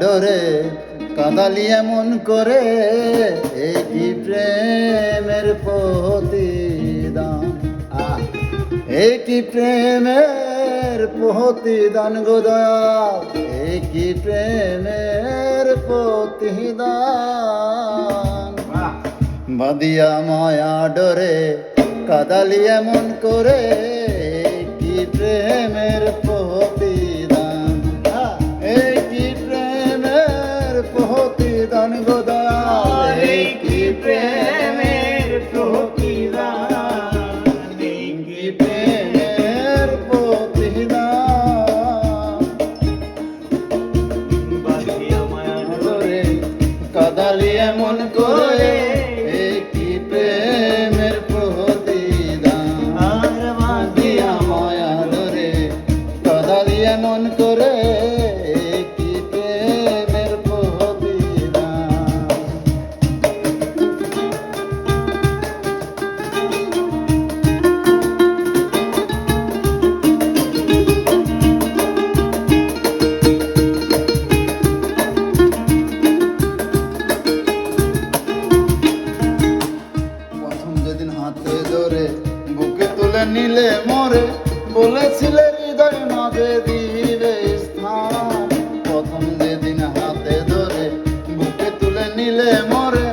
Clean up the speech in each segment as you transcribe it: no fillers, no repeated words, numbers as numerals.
ডরে কাঁদালি এমন করে, এই কি প্রেমের প্রতিদান, এই কি প্রেমের প্রতিদান গো দয়াল, এই কি প্রেমের প্রতিদান। বাদিয়া মায়া ডরে কাঁদালি এমন করে, এই কি প্রেমের প্রতিদান, এই কি প্রেমের প্রতিদান গো দয়াল, এই কি প্রেমের প্রতিদান, এই কি প্রেমের প্রতিদান। বাদিয়া মায়া ডরে কাঁদালি এমন করে, এই কি প্রেমের প্রতিদান। বাদিয়া মায়া ডরে কাঁদালি এমন করে, এই কি প্রেমের প্রতিদান। প্রথম যেদিন হাতে ধরে বুকে তুলে নিলে মোরে, বলেছিলে হৃদয় মাঝে দিবে স্থান। প্রথম যেদিন হাতে ধরে বুকে তুলে নিলে মোরে,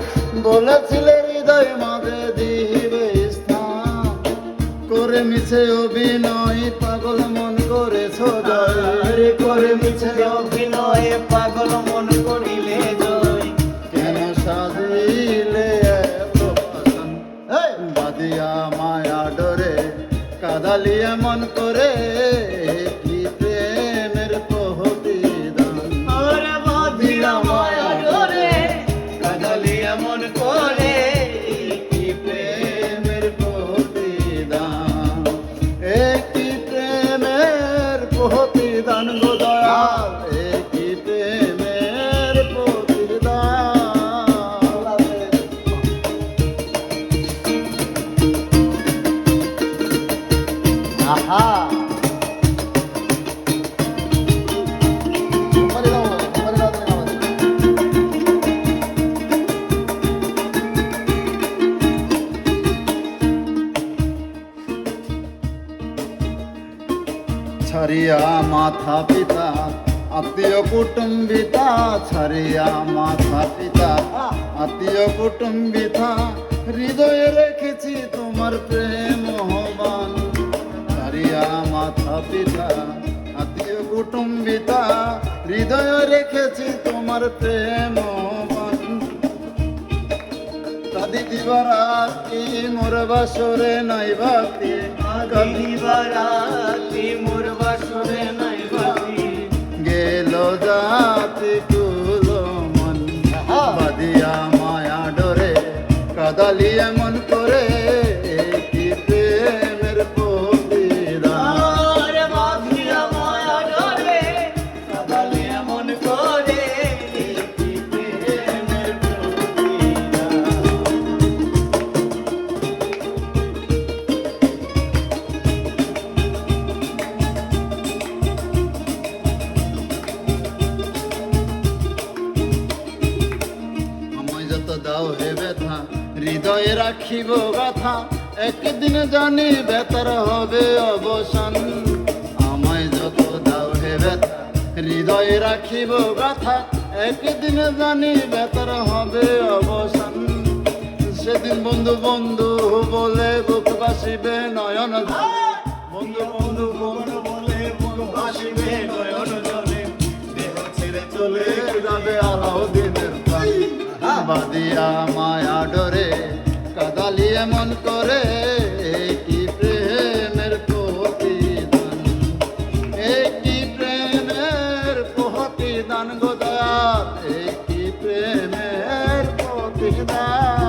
বলেছিলে হৃদয় মাঝে দিবে স্থান। করে মিছে অভিনয় পাগল মন করেছ জয়, করে মিছে অভিনয় পাগল মন করিলে জয়। কেন সাজিলে এত পাষাণ, বাদিয়া মায়া ডরে কাঁদালি এমন করে, কি প্রেমের প্রতিদান। বাদিয়া মায়া ডরে কাঁদালি এমন করে, কি প্রেমের প্রতিদান, এই কি প্রেমের প্রতিদান গো দয়াল, এই কি প্রেমের প্রতিদান। আহা ছাড়িয়া মাথা পিতা আত্মীয় কুটুম্বিতা, ছাড়িয়া মাথা পিতা আত্মীয় কুটুম্বিতা, হৃদয়ে রেখেছি তোমার প্রেম আহ্বান। ছাড়িয়া মাথা পিতা আত্মীয় কুটুম্বিতা, হৃদয়ে রেখেছি তোমার প্রেম আহ্বান। কাঁদি দিবারাতি মোর বাসরে নাই বাতি, কাঁদি দিবারাতি মোর বাসরে নাই বাতি। গেল জাতি কুলো মন, বাদিয়া মায়া ডরে কাঁদালি এমন করে, এই কি প্রেমের প্রতিদান। বাদিয়া মায়া ডরে কাঁদালি এমন করে, এই কি প্রেমের প্রতিদান। আমায় যত দাও হে ব্যথা, হৃদয়ে রাখিব গাথা, একদিন জানি বেতার হবে অবসান। আমায় যত দাও হে ব্যথা, হৃদয়ে রাখিব গাথা, একদিন জানি বেতার হবে অবসান। সেদিন বন্ধু বন্ধু বলে বুক বাসিবে নয়ন জলে, বন্ধু বন্ধু বন্ধু বলে বুক বাসিবে নয়ন জলে। দেহ ছেড়ে চলে যাবে আলাউদ্দিনের প্রাণ, বাদিয়া মায়া ডরে কাঁদালি এমন করে, এই কি প্রেমের প্রতিদান, এই কি প্রেমের প্রতিদান গো দয়াল, এই কি প্রেমের প্রতিদান।